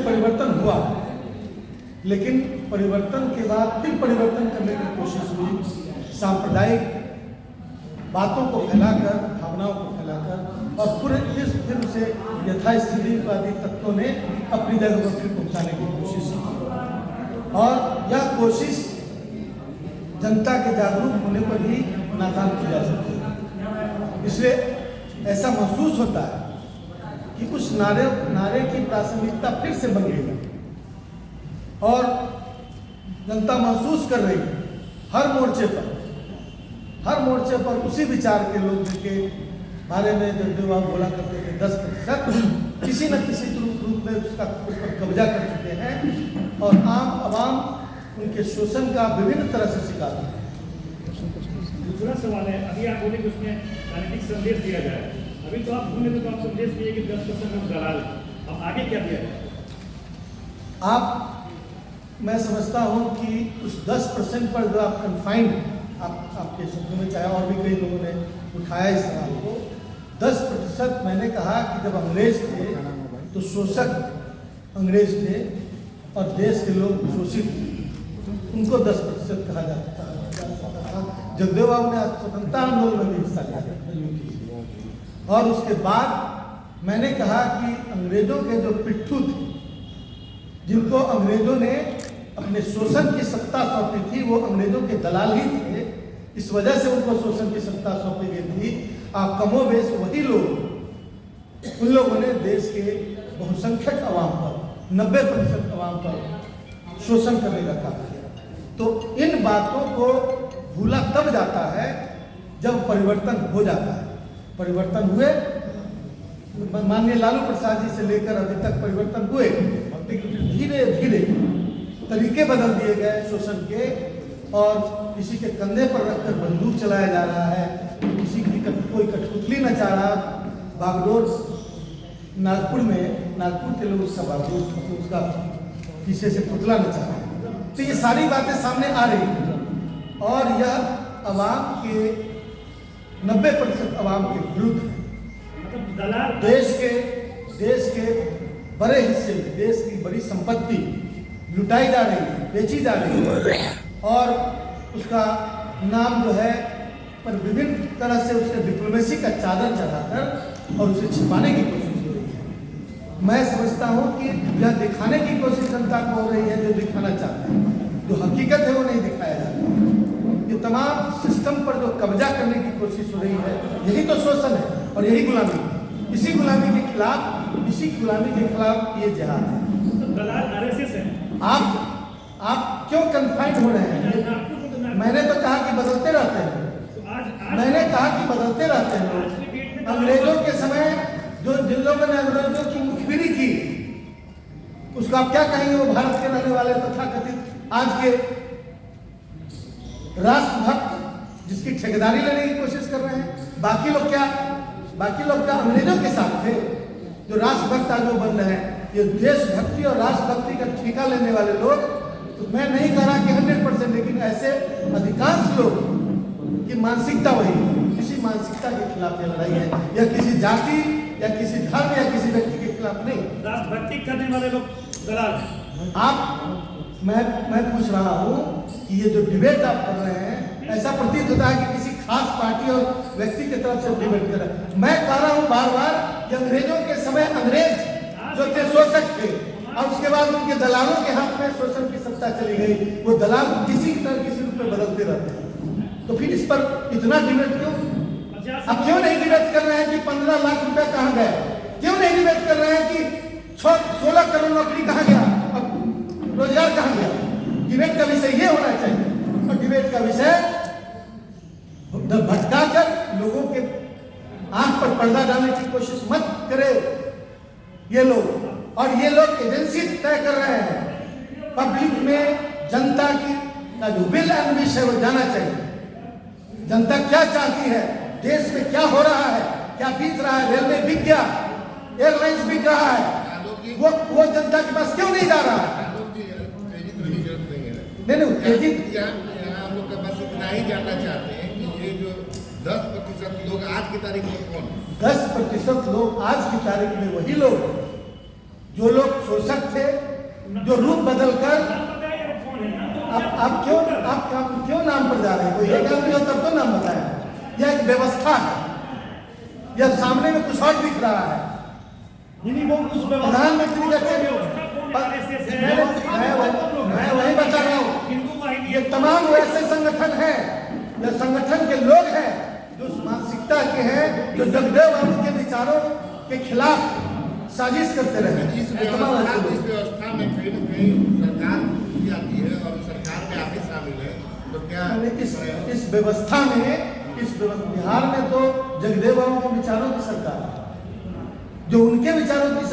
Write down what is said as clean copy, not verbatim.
परिवर्तन हुआ, लेकिन परिवर्तन के बाद फिर परिवर्तन करने की कोशिश हुई, सांप्रदायिक बातों को फैलाकर, भावनाओं को फैलाकर, और फिर उसे यथास्थितिवादी तत्वों ने अपनी जगह पर फिर पहुंचाने की कोशिश की। और यह कोशिश जनता के जागरूक होने पर ही नाकाम की जा सकती है। इसलिए ऐसा महसूस होता है कि उस नारे की प्रासंगिकता फिर से बन गई है और जनता महसूस कर रही है हर मोर्चे पर उसी विचार के लोग, जिनके बारे में जगदेव बोला करते थे 10% किसी न किसी रूप में उस पर कब्जा कर चुके हैं और आम आवाम उनके शोषण का विभिन्न तरह से शिकार है। दूसरा सवाल है, अभी आप बोले कि उसमें राजनीतिक संदेश दिया जाए, अभी तो आप बोले तो आप संदेश दिए कि 10% लोग दलाल, अब आगे क्या दिया जाए? मैं समझता हूं कि उस 10% पर जो आप कन्फाइंड हैं, आपके शब्दों में, चाहे और भी कई लोगों ने उठाया इस सवाल को, 10% मैंने कहा कि जब अंग्रेज थे तो शोषक अंग्रेज थे और देश के लोग शोषित थे, उनको 10% कहा जाता था। जगदेव बाबू ने स्वतंत्रता आंदोलन में भी हिस्सा लिया और उसके बाद मैंने कहा कि अंग्रेजों के जो पिट्ठू थे, जिनको अंग्रेजों ने अपने शोषण की सत्ता सौंपी थी, वो अंग्रेजों के दलाल ही थे, इस वजह से उनको शोषण की सत्ता सौंपी गई थी। आप कमोबेश वही लोग, उन लोगों ने देश के बहुसंख्यक अवाम पर, 90% अवाम पर शोषण करने का काम किया। तो इन बातों को भूला तब जाता है जब परिवर्तन हो जाता है। परिवर्तन हुए, माननीय लालू प्रसाद जी से लेकर अभी तक परिवर्तन हुए, धीरे धीरे तरीके बदल दिए गए शोषण के, और किसी के कंधे पर रखकर बंदूक चलाया जा रहा है, किसी की कोई कठपुतली नचा रहा। बागडोर नागपुर के लोग उसका बागडोर, उसका पीछे से पुतला नचा रहे हैं। तो ये सारी बातें सामने आ रही हैं और यह अवाम के 90% अवाम के विरुद्ध है। देश के बड़े हिस्से में देश की बड़ी संपत्ति लुटाई जा रही है, बेची जा रही है, और उसका नाम जो है पर विभिन्न तरह से उसके डिप्लोमेसी का चादर चढ़ाकर और उसे छिपाने की कोशिश हो रही है। मैं समझता हूं कि यह दिखाने की कोशिश जनता को हो रही है जो दिखाना चाहते हैं, जो हकीकत है वो नहीं दिखाया जा रहा। ये तमाम सिस्टम पर जो कब्जा करने की कोशिश हो रही है, यही तो शोषण है और यही गुलामी है। इसी गुलामी के खिलाफ ये जिहाद है। आप क्यों कन्फाइंड हो रहे हैं? मैंने तो कहा कि बदलते रहते हैं। मैंने कहा कि बदलते रहते हैं लोग। अंग्रेजों के समय जिन लोगों ने अंग्रेजों की मुखबिरी की, उसको आप क्या कहेंगे? वो भारत के रहने वाले तथाकथित आज के राष्ट्रभक्त जिसकी ठेकेदारी लेने की कोशिश कर रहे हैं। बाकी लोग क्या अंग्रेजों के साथ थे जो राष्ट्रभक्त आज वो बन रहे हैं। ये देशभक्ति और राष्ट्रभक्ति का ठेका लेने वाले लोग, तो मैं नहीं कह रहा कि 100%, लेकिन ऐसे अधिकांश लोग की मानसिकता वही, इसी मानसिकता के खिलाफ ये लड़ाई है। या किसी जाति या किसी धर्म या किसी व्यक्ति के खिलाफ नहीं। राष्ट्रभक्ति करने वाले लोग दलाल हैं। मैं पूछ रहा हूँ कि ये जो डिबेट आप कर रहे हैं, ऐसा प्रतीत होता है कि किसी खास पार्टी और व्यक्ति की तरफ से डिबेट कर रहे हैं। मैं कह रहा हूँ बार बार कि अंग्रेजों के समय अंग्रेज जो थे शोषक थे, और उसके बाद उनके दलालों के हाथ में शोषण की सत्ता चली गई। वो दलाल किसी रूप में बदलते रहते हैं। तो फिर इस पर इतना डिबेट क्यों? अब क्यों नहीं डिबेट कर रहे हैं कि 15 लाख रुपए कहाँ गए? क्यों नहीं डिबेट कर रहे हैं कि 16 करोड़ नौकरी कहाँ गया, अब रोजगार कहाँ गया? डिबेट का विषय ये होना चाहिए। और डिबेट का विषय भटका कर लोगों के आंख पर पर्दा डालने की कोशिश मत करे ये लोग। और ये लोग एजेंसी तय कर रहे हैं। पब्लिक में जनता की का जो विल एंड विश है वो जाना चाहिए। जनता क्या चाहती है, देश में क्या हो रहा है, क्या बीत रहा है। रेलवे बिक गया, एयरलाइंस बिक रहा है, वो जनता के पास क्यों नहीं जा रहा है? नहीं हम लोग का बस इतना ही जानना चाहते हैं कि ये जो 10% लोग आज की तारीख में कौन? 10% लोग आज की तारीख में वही लोग जो लोग शोषक थे, जो रूप बदलकर नाम बताइए, अरे कौन है नाम तो आप क्यों नाम पर जा रहे हैं? कोई एक आदमी हो तब तो नाम बताया। यह एक व्यवस्था है, यह सामने में कुछ और दिख रहा है। वो उस प्रधानमंत्री का मैं वही बता रहा हूँ। हिंदू वाहिनी ये तमाम वैसे संगठन हैं, ये संगठन के लोग हैं जो उस मानसिकता के हैं, जो जगदेव बाबू के विचारों के खिलाफ साजिश करते रहे। इस व्यवस्था में कहीं न कहीं सरकार भी आती है और सरकार में आप भी शामिल है, तो क्या इस व्यवस्था में बिहार में तो जगदेव बाबू के विचारों की सरकार है, जो उनके विचारों की